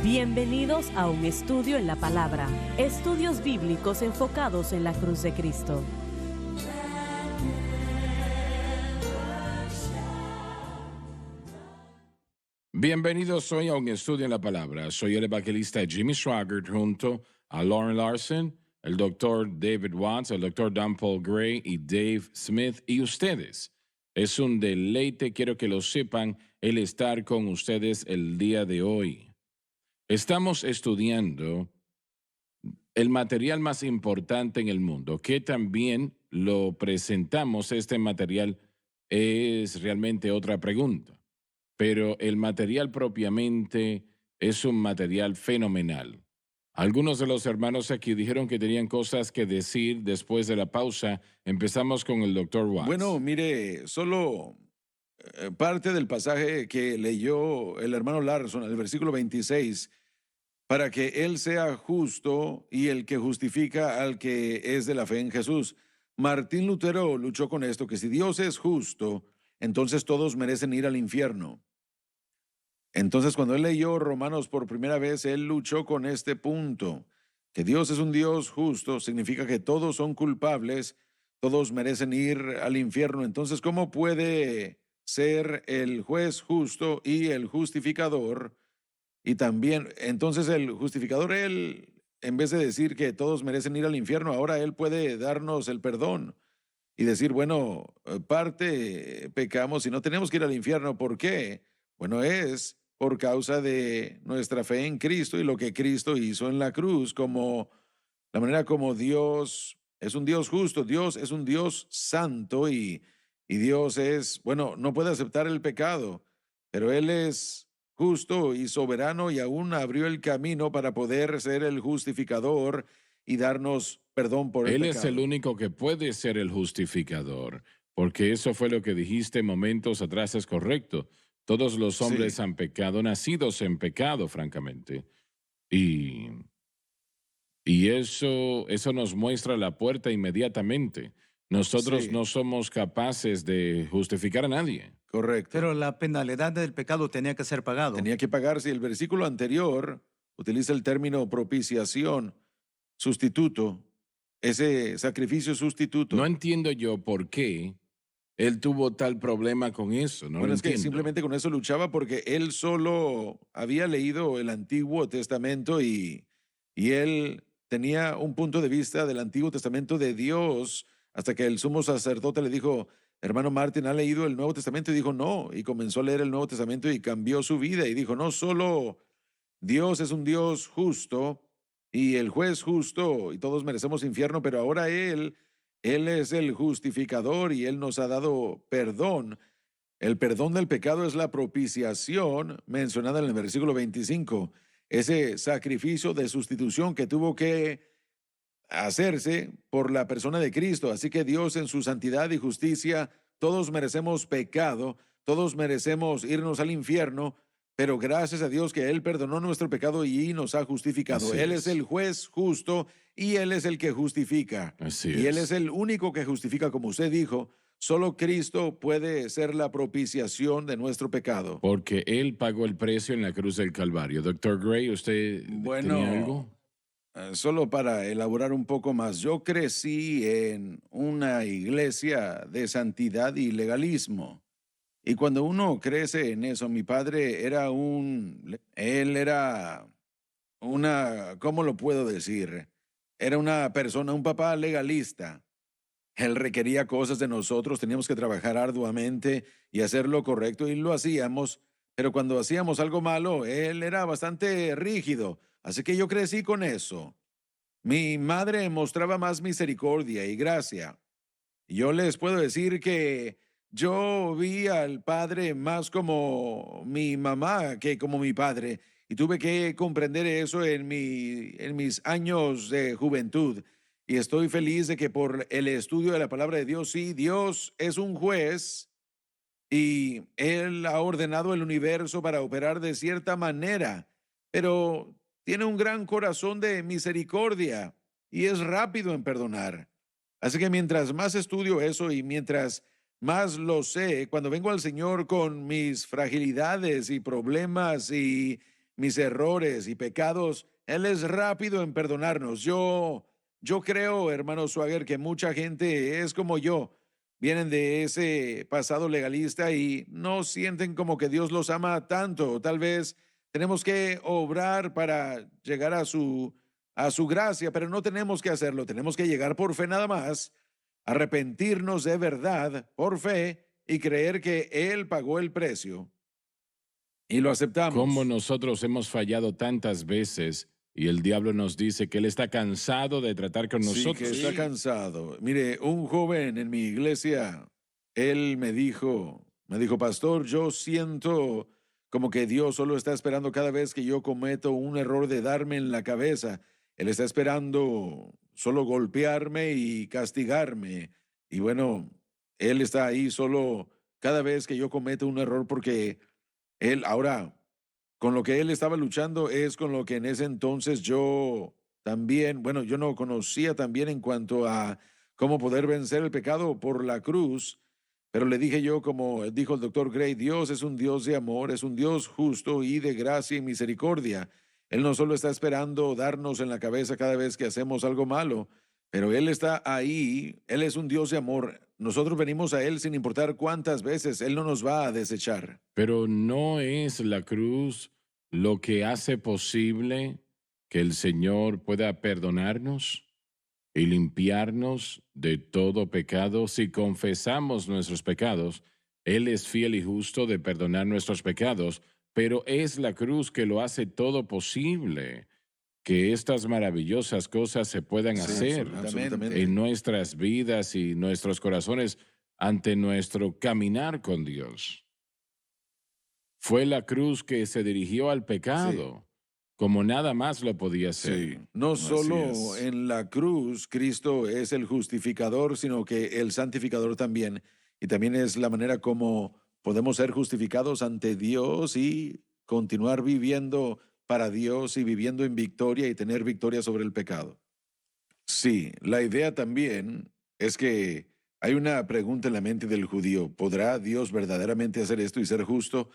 Bienvenidos a un estudio en la palabra, estudios bíblicos enfocados en la cruz de Cristo. Bienvenidos hoy a un estudio en la palabra. Soy el evangelista Jimmy Swaggart junto a Lauren Larson, el doctor David Watts, el doctor Dan Paul Gray y Dave Smith y ustedes. Es un deleite, quiero que lo sepan, el estar con ustedes el día de hoy. Estamos estudiando el material más importante en el mundo, que también lo presentamos. Este material es realmente otra pregunta, pero el material propiamente es un material fenomenal. Algunos de los hermanos aquí dijeron que tenían cosas que decir después de la pausa. Empezamos con el doctor Watts. Bueno, mire, solo parte del pasaje que leyó el hermano Larson, el versículo 26, para que Él sea justo y el que justifica al que es de la fe en Jesús. Martín Lutero luchó con esto, que si Dios es justo, entonces todos merecen ir al infierno. Entonces, cuando él leyó Romanos por primera vez, él luchó con este punto, que Dios es un Dios justo, significa que todos son culpables, todos merecen ir al infierno. Entonces, ¿cómo puede ser el juez justo y el justificador? Y también, entonces el justificador, él, en vez de decir que todos merecen ir al infierno, ahora él puede darnos el perdón y decir, bueno, parte pecamos y no tenemos que ir al infierno. ¿Por qué? Bueno, es por causa de nuestra fe en Cristo y lo que Cristo hizo en la cruz, como la manera como Dios es un Dios justo, Dios es un Dios santo y Dios es, bueno, no puede aceptar el pecado, pero Él es justo y soberano y aún abrió el camino para poder ser el justificador y darnos perdón por el Él pecado. es el único que puede ser el justificador, porque eso fue lo que dijiste momentos atrás, es correcto. Todos los hombres Sí. han pecado, nacidos en pecado, francamente. Y, y eso nos muestra la puerta inmediatamente. Nosotros Sí, no somos capaces de justificar a nadie. correcto. Pero la penalidad del pecado tenía que ser pagado. Tenía que pagarse. El versículo anterior utiliza el término propiciación, sustituto, ese sacrificio sustituto. No entiendo yo por qué él tuvo tal problema con eso. No Bueno, lo es que entiendo. simplemente con eso luchaba porque él solo había leído el Antiguo Testamento y él tenía un punto de vista del Antiguo Testamento de Dios hasta que el sumo sacerdote le dijo, hermano Martín, ¿ha leído el Nuevo Testamento? Y dijo, no, y comenzó a leer el Nuevo Testamento y cambió su vida y dijo, no solo Dios es un Dios justo y el juez justo y todos merecemos infierno, pero ahora Él es el justificador y Él nos ha dado perdón. El perdón del pecado es la propiciación mencionada en el versículo 25, ese sacrificio de sustitución que tuvo que hacerse por la persona de Cristo. Así que Dios en su santidad y justicia, todos merecemos pecado, todos merecemos irnos al infierno, pero gracias a Dios que Él perdonó nuestro pecado y nos ha justificado. Así Él es. es el juez justo y Él es el que justifica. Así Y Él es. es el único que justifica, como usted dijo. Solo Cristo puede ser la propiciación de nuestro pecado. Porque él pagó el precio en la cruz del Calvario. Doctor Gray, ¿usted tenía algo? Solo para elaborar un poco más, yo crecí en una iglesia de santidad y legalismo. Y cuando uno crece en eso, mi padre él era ¿cómo lo puedo decir? Era una persona, un papá legalista. Él requería cosas de nosotros, teníamos que trabajar arduamente y hacer lo correcto y lo hacíamos, pero cuando hacíamos algo malo, él era bastante rígido, así que yo crecí con eso. Mi madre mostraba más misericordia y gracia. Yo les puedo decir que yo vi al padre más como mi mamá que como mi padre y tuve que comprender eso en mis años de juventud. Y estoy feliz de que por el estudio de la palabra de Dios, sí, Dios es un juez y Él ha ordenado el universo para operar de cierta manera, pero tiene un gran corazón de misericordia y es rápido en perdonar. Así que mientras más estudio eso y mientras más lo sé, cuando vengo al Señor con mis fragilidades y problemas y mis errores y pecados, Él es rápido en perdonarnos. Yo creo, hermano Swagger, que mucha gente es como yo. Vienen de ese pasado legalista y no sienten como que Dios los ama tanto. Tal vez tenemos que obrar para llegar a su gracia, pero no tenemos que hacerlo. Tenemos que llegar por fe nada más, arrepentirnos de verdad por fe y creer que Él pagó el precio y lo Como aceptamos. nosotros hemos fallado tantas veces y el diablo nos dice que él está cansado de tratar con Sí, que nosotros. está cansado. Mire, un joven en mi iglesia, él me dijo, pastor, yo siento como que Dios solo está esperando cada vez que yo cometo un error de darme en la cabeza. Él está esperando solo golpearme y castigarme. Y bueno, Él está ahí solo cada vez que yo cometo un error porque Él ahora con lo que él estaba luchando es con lo que en ese entonces yo también, bueno, yo no conocía también en cuanto a cómo poder vencer el pecado por la cruz, pero le dije yo, como dijo el doctor Gray, Dios es un Dios de amor, es un Dios justo y de gracia y misericordia. Él no solo está esperando darnos en la cabeza cada vez que hacemos algo malo, pero Él está ahí, Él es un Dios de amor. Nosotros venimos a Él sin importar cuántas veces, Él no nos va a desechar. Pero no es la cruz lo que hace posible que el Señor pueda perdonarnos y limpiarnos de todo pecado. Si confesamos nuestros pecados, Él es fiel y justo de perdonar nuestros pecados, pero es la cruz que lo hace todo posible, que estas maravillosas cosas se puedan Sí, hacer absolutamente. en nuestras vidas y nuestros corazones ante nuestro caminar con Dios. Fue la cruz que se dirigió al pecado, como nada más lo podía hacer. Sí, no Así solo es. en la cruz Cristo es el justificador, sino que el santificador también. Y también es la manera como podemos ser justificados ante Dios y continuar viviendo para Dios y viviendo en victoria y tener victoria sobre el pecado. Sí, la idea también es que hay una pregunta en la mente del judío: ¿podrá Dios verdaderamente hacer esto y ser justo?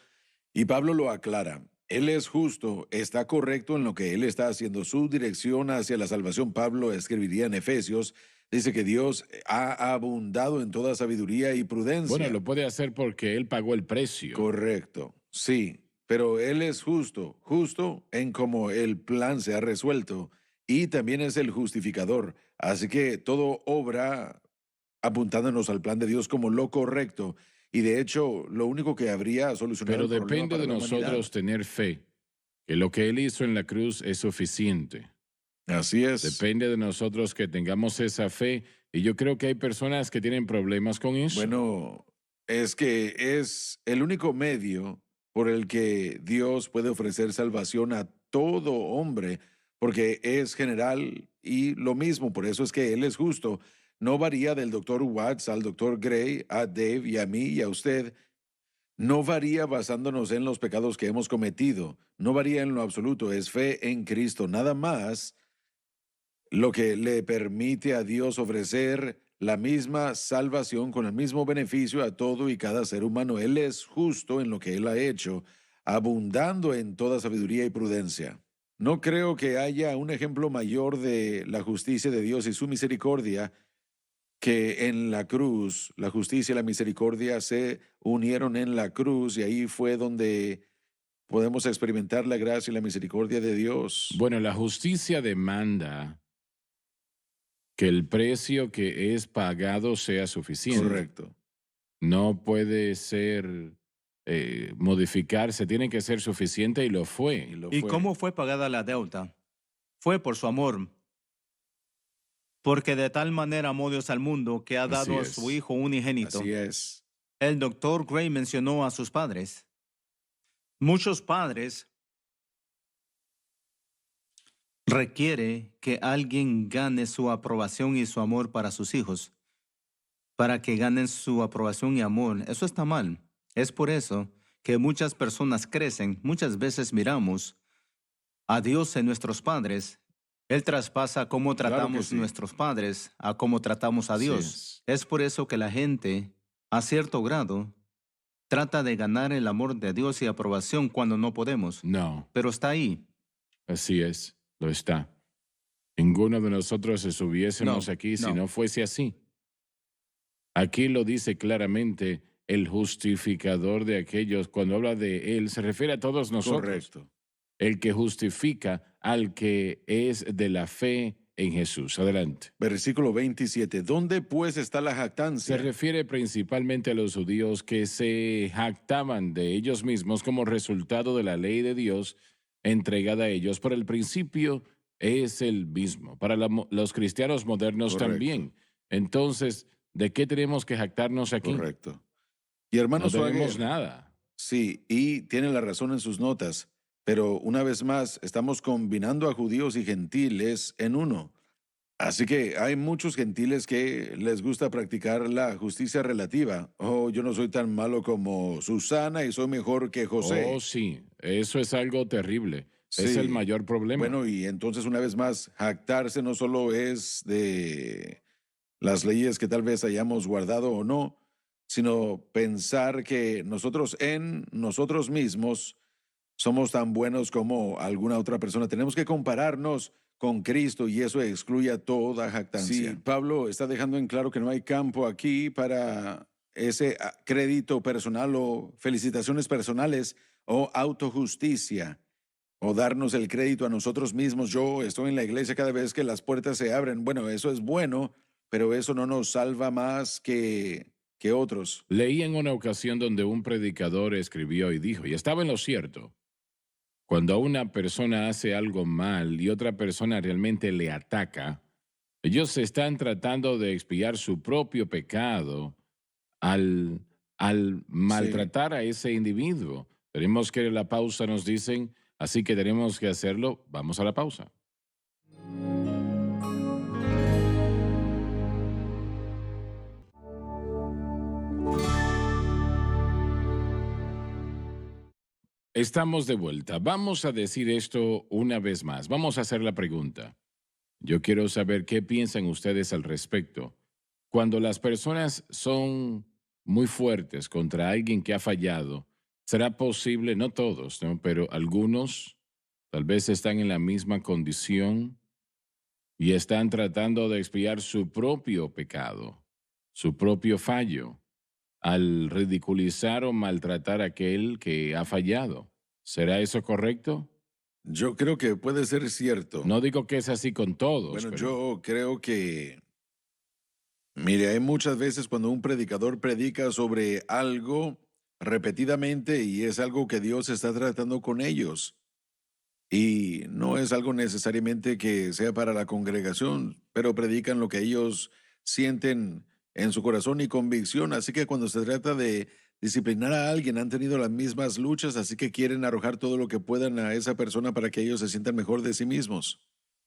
Y Pablo lo aclara. Él es justo, está correcto en lo que él está haciendo. Su dirección hacia la salvación, Pablo escribiría en Efesios, dice que Dios ha abundado en toda sabiduría y Bueno, prudencia. lo puede hacer porque Él pagó el precio. Correcto, sí, pero él es justo, justo en cómo el plan se ha resuelto y también es el justificador. Así que todo obra apuntándonos al plan de Dios como lo correcto. Y de hecho, lo único que habría solucionado Pero el problema depende para de la humanidad. nosotros tener fe, que lo que Él hizo en la cruz es suficiente. Así es. Depende de nosotros que tengamos esa fe. Y yo creo que hay personas que tienen problemas con eso. Bueno, es que es el único medio por el que Dios puede ofrecer salvación a todo hombre, porque es general y lo mismo, por eso es que Él es justo. No varía del doctor Watts al doctor Gray, a Dave y a mí y a usted. No varía basándonos en los pecados que hemos cometido. No varía en lo absoluto. Es fe en Cristo, nada más lo que le permite a Dios ofrecer la misma salvación con el mismo beneficio a todo y cada ser humano. Él es justo en lo que Él ha hecho, abundando en toda sabiduría y prudencia. No creo que haya un ejemplo mayor de la justicia de Dios y su misericordia que en la cruz. La justicia y la misericordia se unieron en la cruz y ahí fue donde podemos experimentar la gracia y la misericordia de Dios. Bueno, la justicia demanda que el precio que es pagado sea suficiente. Correcto. No puede ser modificarse, tiene que ser suficiente y lo fue. ¿Y cómo fue pagada la deuda? Fue por su amor. Porque de tal manera amó Dios al mundo que ha dado a es. su Hijo unigénito. Así es. El doctor Gray mencionó a sus padres. Muchos padres requiere que alguien gane su aprobación y su amor para sus hijos. Para que ganen su aprobación y amor. Eso está mal. Es por eso que muchas personas crecen. Muchas veces miramos a Dios en nuestros padres. Él traspasa cómo Claro que tratamos sí. nuestros padres a cómo tratamos a Así Dios. Es por eso que la gente, a cierto grado, trata de ganar el amor de Dios y aprobación cuando no podemos, No, pero está ahí. así es, lo está. Ninguno de nosotros estuviésemos No, aquí si no. no fuese así. Aquí lo dice claramente el justificador de aquellos. Cuando habla de él, se refiere a todos nosotros. Correcto. El que justifica al que es de la fe en Jesús. Adelante. Versículo 27. ¿Dónde pues está la Se jactancia? refiere principalmente a los judíos que se jactaban de ellos mismos como resultado de la ley de Dios entregada a ellos, pero el principio es el mismo para los cristianos modernos Correcto. también. Entonces, ¿de qué tenemos que jactarnos aquí? Correcto. Y hermano No tenemos Swagger, nada. sí, y tiene la razón en sus notas, pero una vez más estamos combinando a judíos y gentiles en uno. Así que hay muchos gentiles que les gusta practicar la justicia relativa. Oh, yo no soy tan malo como Susana y soy mejor que José. Oh, sí, eso es algo terrible. Es el Sí. mayor problema. Bueno, y entonces una vez más, jactarse no solo es de las leyes que tal vez hayamos guardado o no, sino pensar que nosotros en nosotros mismos somos tan buenos como alguna otra persona. Tenemos que compararnos con Cristo y eso excluye a toda jactancia. Sí, Pablo está dejando en claro que no hay campo aquí para ese crédito personal o felicitaciones personales o autojusticia o darnos el crédito a nosotros mismos. Yo estoy en la iglesia cada vez que las puertas se abren. Bueno, eso es bueno, pero eso no nos salva más que otros. Leí en una ocasión donde un predicador escribió y dijo, y estaba en lo cierto, cuando una persona hace algo mal y otra persona realmente le ataca, ellos están tratando de expiar su propio pecado al maltratar a ese individuo. Tenemos que ir a la pausa, nos dicen, así que tenemos que hacerlo. Vamos a la pausa. Estamos de vuelta. Vamos a decir esto una vez más. Vamos a hacer la pregunta. Yo quiero saber qué piensan ustedes al respecto. Cuando las personas son muy fuertes contra alguien que ha fallado, será posible, no todos, ¿no? Pero algunos tal vez están en la misma condición y están tratando de expiar su propio pecado, su propio fallo, al ridiculizar o maltratar a aquel que ha fallado. ¿Será eso correcto? Yo creo que puede ser cierto. No digo que es así con todos. Bueno, pero yo creo que, mire, hay muchas veces cuando un predicador predica sobre algo repetidamente y es algo que Dios está tratando con ellos. Y no es algo necesariamente que sea para la congregación, pero predican lo que ellos sienten en su corazón y convicción. Así que cuando se trata de disciplinar a alguien, han tenido las mismas luchas, así que quieren arrojar todo lo que puedan a esa persona para que ellos se sientan mejor de sí mismos.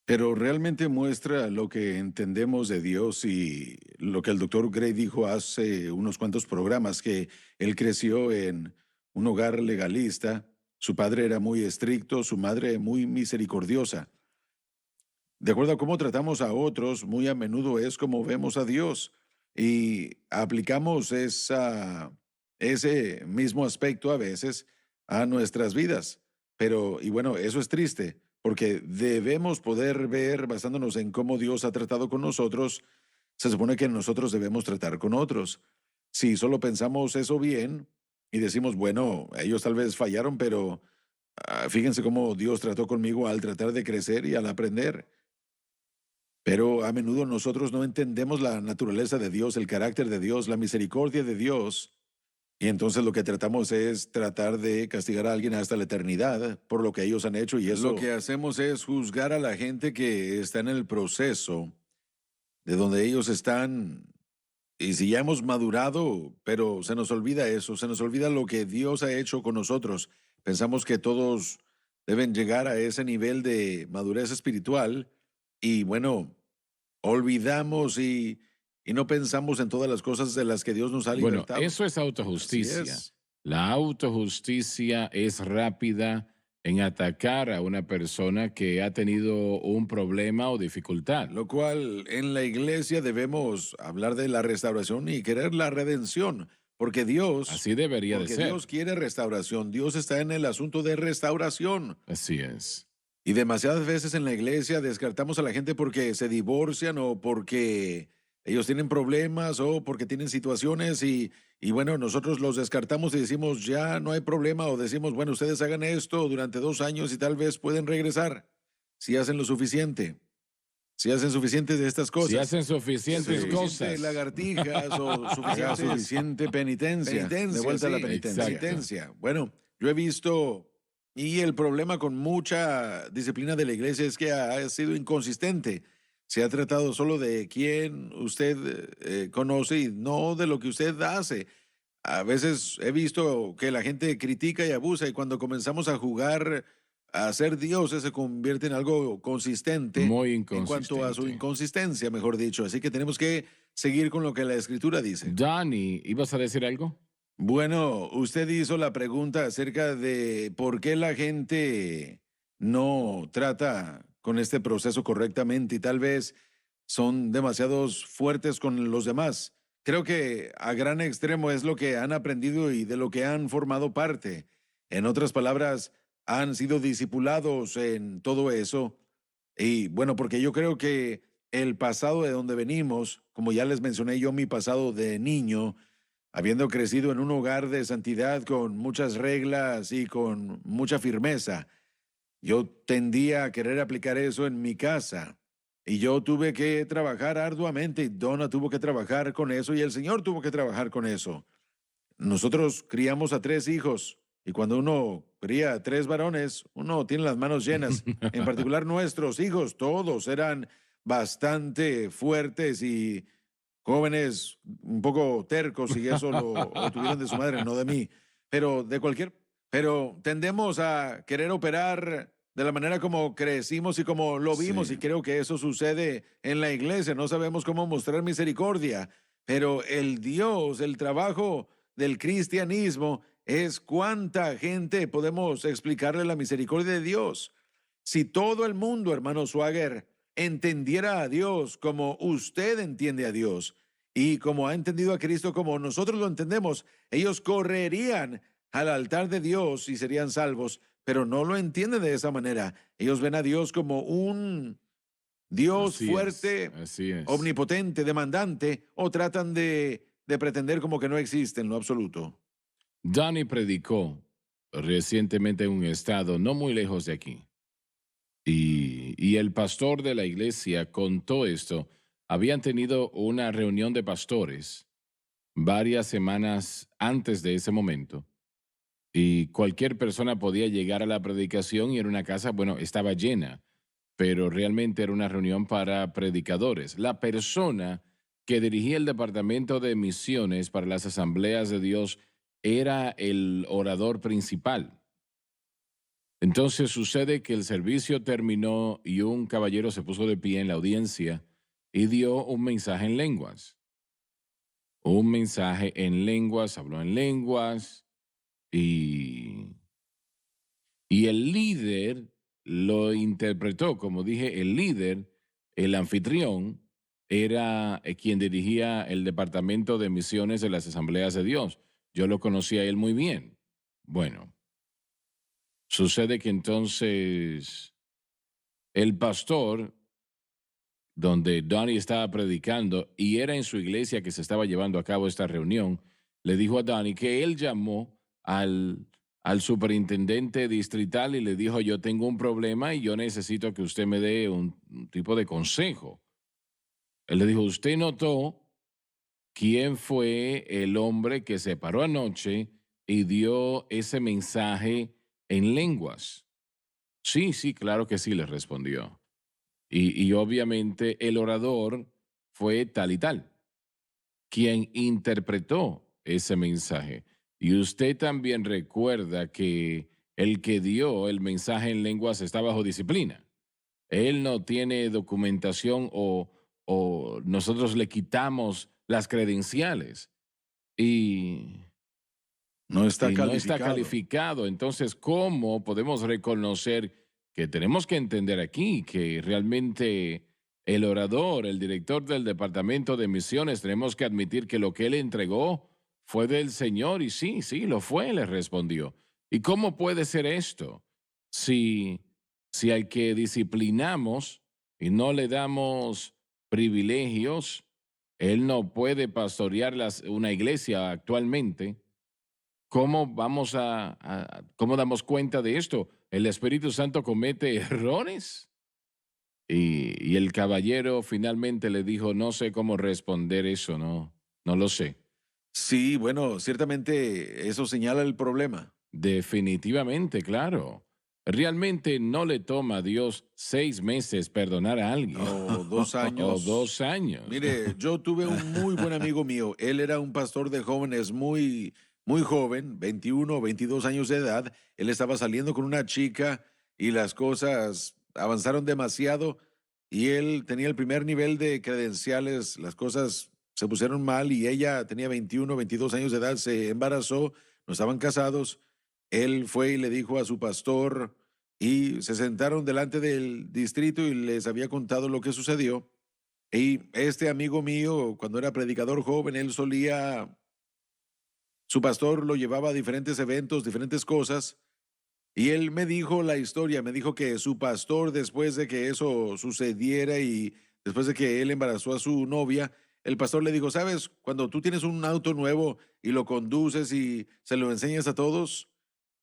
Pero realmente muestra lo que entendemos de Dios y lo que el doctor Gray dijo hace unos cuantos programas, que él creció en un hogar legalista. Su padre era muy estricto, su madre muy misericordiosa. De acuerdo a cómo tratamos a otros, muy a menudo es como vemos a Dios y aplicamos ese mismo aspecto a veces a nuestras vidas. Pero, y bueno, eso es triste, porque debemos poder ver, basándonos en cómo Dios ha tratado con nosotros, se supone que nosotros debemos tratar con otros. Si solo pensamos eso bien y decimos, bueno, ellos tal vez fallaron, pero fíjense cómo Dios trató conmigo al tratar de crecer y al aprender. Pero a menudo nosotros no entendemos la naturaleza de Dios, el carácter de Dios, la misericordia de Dios. Y entonces lo que tratamos es tratar de castigar a alguien hasta la eternidad por lo que ellos han hecho. Y eso, lo que hacemos es juzgar a la gente que está en el proceso de donde ellos están. Y si ya hemos madurado, pero se nos olvida eso, se nos olvida lo que Dios ha hecho con nosotros. Pensamos que todos deben llegar a ese nivel de madurez espiritual y bueno, olvidamos y no pensamos en todas las cosas de las que Dios nos ha bueno, libertado. eso es Así autojusticia. es. La autojusticia es rápida en atacar a una persona que ha tenido un problema o dificultad. Lo cual en la iglesia debemos hablar de la restauración y querer la redención, Porque Dios, Así debería de porque ser. Dios quiere restauración. Dios está en el asunto de restauración. Así es. Y demasiadas veces en la iglesia descartamos a la gente porque se divorcian o porque ellos tienen problemas o porque tienen situaciones y bueno, nosotros los descartamos y decimos ya no hay problema o decimos, bueno, ustedes hagan esto durante 2 años y tal vez pueden regresar si hacen lo suficiente, si hacen suficientes de estas cosas. Si hacen suficientes Suficiente cosas. lagartijas o suficiente penitencia. De vuelta a la sí, penitencia. exacto. Penitencia. Bueno, yo he visto, y el problema con mucha disciplina de la iglesia es que ha sido inconsistente. Se ha tratado solo de quién usted conoce y no de lo que usted hace. A veces he visto que la gente critica y abusa y cuando comenzamos a jugar a ser dioses se convierte en algo consistente Muy en cuanto a su inconsistente. inconsistencia, mejor dicho. Así que tenemos que seguir con lo que la escritura dice. Donnie, ¿ibas a decir algo? Bueno, usted hizo la pregunta acerca de por qué la gente no trata con este proceso correctamente y tal vez son demasiados fuertes con los demás. Creo que a gran extremo es lo que han aprendido y de lo que han formado parte. En otras palabras, han sido discipulados en todo eso. Y bueno, porque yo creo que el pasado de donde venimos, como ya les mencioné yo, mi pasado de niño, habiendo crecido en un hogar de santidad con muchas reglas y con mucha firmeza, yo tendía a querer aplicar eso en mi casa. Y yo tuve que trabajar arduamente y Donna tuvo que trabajar con eso y el Señor tuvo que trabajar con eso. Nosotros criamos a 3 hijos y cuando uno cría a 3 varones, uno tiene las manos llenas. En particular nuestros hijos, todos eran bastante fuertes y jóvenes un poco tercos y eso lo tuvieron de su madre, no de mí. Pero tendemos a querer operar de la manera como crecimos y como lo vimos Sí. y creo que eso sucede en la iglesia. No sabemos cómo mostrar misericordia, pero el trabajo del cristianismo es cuánta gente podemos explicarle la misericordia de Dios. Si todo el mundo, hermano Swagger, entendiera a Dios como usted entiende a Dios y como ha entendido a Cristo como nosotros lo entendemos, ellos correrían al altar de Dios y serían salvos, pero no lo entienden de esa manera. Ellos ven a Dios como un Dios Así fuerte, es, así es. omnipotente, demandante, o tratan de pretender como que no existe en lo absoluto. Donnie predicó recientemente en un estado no muy lejos de aquí. Y el pastor de la iglesia contó esto. Habían tenido una reunión de pastores varias semanas antes de ese momento. Y cualquier persona podía llegar a la predicación y era una casa, bueno, estaba llena, pero realmente era una reunión para predicadores. La persona que dirigía el departamento de misiones para las asambleas de Dios era el orador principal. Entonces sucede que el servicio terminó y un caballero se puso de pie en la audiencia y dio un mensaje en lenguas. Un mensaje en lenguas, habló en lenguas y el líder lo interpretó. Como dije, el líder, el anfitrión, era quien dirigía el departamento de misiones de las asambleas de Dios. Yo lo conocía a él muy bien. Bueno, sucede que entonces el pastor, donde Donnie estaba predicando, y era en su iglesia que se estaba llevando a cabo esta reunión, le dijo a Donnie que él llamó al superintendente distrital y le dijo, yo tengo un problema y yo necesito que usted me dé un tipo de consejo. Él le dijo, ¿usted notó quién fue el hombre que se paró anoche y dio ese mensaje en lenguas? Sí, sí, claro que sí, le respondió. Y obviamente el orador fue tal y tal, quien interpretó ese mensaje. Y usted también recuerda que el que dio el mensaje en lenguas está bajo disciplina. Él no tiene documentación o nosotros le quitamos las credenciales y No está no está calificado. calificado. Entonces, ¿cómo podemos reconocer que tenemos que entender aquí que realmente el orador, el director del departamento de misiones, tenemos que admitir que lo que él entregó fue del Señor y sí, sí, lo fue, le respondió. ¿Y cómo puede ser esto? Si, si al que disciplinamos y no le damos privilegios, él no puede pastorear una iglesia actualmente. ¿Cómo vamos cómo damos cuenta de esto? ¿El Espíritu Santo comete errores? Y el caballero finalmente le dijo, no sé cómo responder eso, no lo sé. Sí, bueno, ciertamente eso señala el problema. Definitivamente, claro. Realmente no le toma a Dios 6 meses perdonar a alguien. O 2 O años. 2 años. Mire, yo tuve un muy buen amigo mío. Él era un pastor de jóvenes muy, muy joven, 21 o 22 años de edad. Él estaba saliendo con una chica y las cosas avanzaron demasiado y él tenía el primer nivel de credenciales. Las cosas se pusieron mal y ella tenía 21 22 años de edad, se embarazó, no estaban casados. Él fue y le dijo a su pastor y se sentaron delante del distrito y les había contado lo que sucedió. Y este amigo mío, cuando era predicador joven, su pastor lo llevaba a diferentes eventos, diferentes cosas, y él me dijo la historia, me dijo que su pastor, después de que eso sucediera y después de que él embarazó a su novia, el pastor le dijo, ¿sabes? Cuando tú tienes un auto nuevo y lo conduces y se lo enseñas a todos,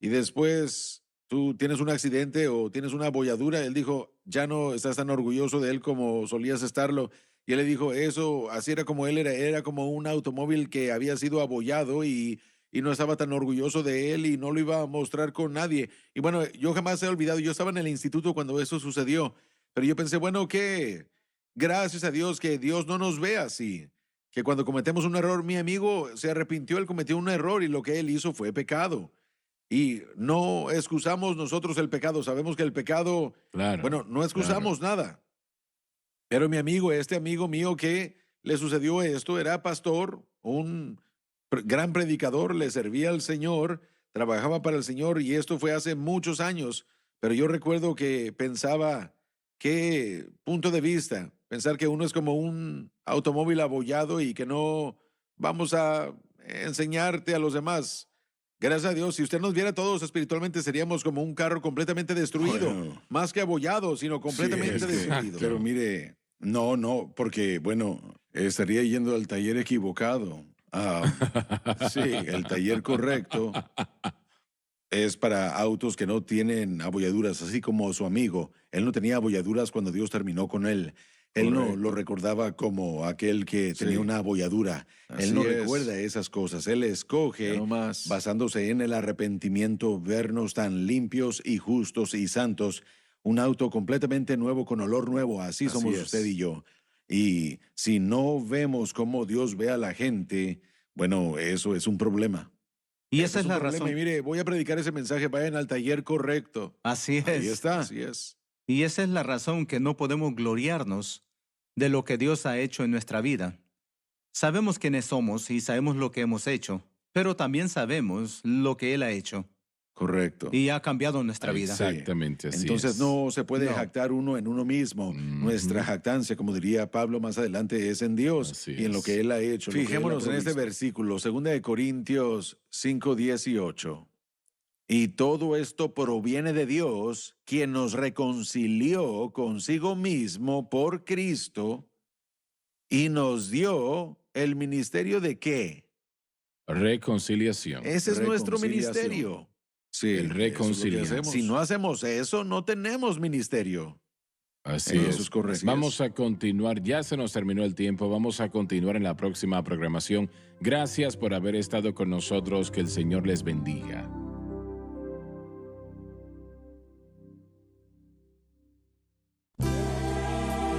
y después tú tienes un accidente o tienes una abolladura, él dijo, ya no estás tan orgulloso de él como solías estarlo. Y él le dijo, eso, así era como él era como un automóvil que había sido abollado y no estaba tan orgulloso de él y no lo iba a mostrar con nadie. Y bueno, yo jamás he olvidado, yo estaba en el instituto cuando eso sucedió, pero yo pensé, bueno, que gracias a Dios que Dios no nos ve así, que cuando cometemos un error, mi amigo se arrepintió, él cometió un error y lo que él hizo fue pecado. Y no excusamos nosotros el pecado, sabemos que el pecado, Claro. bueno, no excusamos nada. Pero mi amigo, este amigo mío que le sucedió esto, era pastor, un gran predicador, le servía al Señor, trabajaba para el Señor y esto fue hace muchos años. Pero yo recuerdo que pensaba, qué punto de vista, pensar que uno es como un automóvil abollado y que no vamos a enseñarte a los demás. Gracias a Dios, si usted nos viera todos espiritualmente, seríamos como un carro completamente destruido, Bueno. más que abollado, sino completamente Sí, es que- destruido. Pero mire, no, porque, bueno, estaría yendo al taller equivocado. Sí, el taller correcto es para autos que no tienen abolladuras, así como su amigo. Él no tenía abolladuras cuando Dios terminó con él. Él no Correcto. lo recordaba como aquel que tenía Sí. una abolladura. Así Él no es. recuerda esas cosas. Él escoge, Ya no más. basándose en el arrepentimiento, vernos tan limpios y justos y santos. Un auto completamente nuevo, con olor nuevo. Así Así somos es. usted y yo. Y si no vemos cómo Dios ve a la gente, bueno, eso es un problema. Y Ese esa es un la problema. razón. Y mire, voy a predicar ese mensaje, vayan al taller correcto. Así es. Ahí está. Así es. Y esa es la razón que no podemos gloriarnos de lo que Dios ha hecho en nuestra vida. Sabemos quiénes somos y sabemos lo que hemos hecho, pero también sabemos lo que Él ha hecho Correcto. y ha cambiado nuestra vida. Exactamente así Entonces es. no se puede No. jactar uno en uno mismo. Nuestra jactancia, como diría Pablo más adelante, es en Dios Así y en lo es. que Él ha hecho. lo que Él ha Fijémonos en este provisto. versículo, 2 de Corintios 5:18. Y todo esto proviene de Dios, quien nos reconcilió consigo mismo por Cristo y nos dio el ministerio de ¿qué? Reconciliación. Ese es nuestro Reconciliación. ministerio. Sí, El eso es lo que reconciliar. hacemos. Si no hacemos eso, no tenemos ministerio. Así Eso es. es correcto. Vamos a continuar, ya se nos terminó el tiempo, vamos a continuar en la próxima programación. Gracias por haber estado con nosotros, que el Señor les bendiga.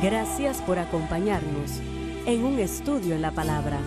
Gracias por acompañarnos en un estudio en la palabra.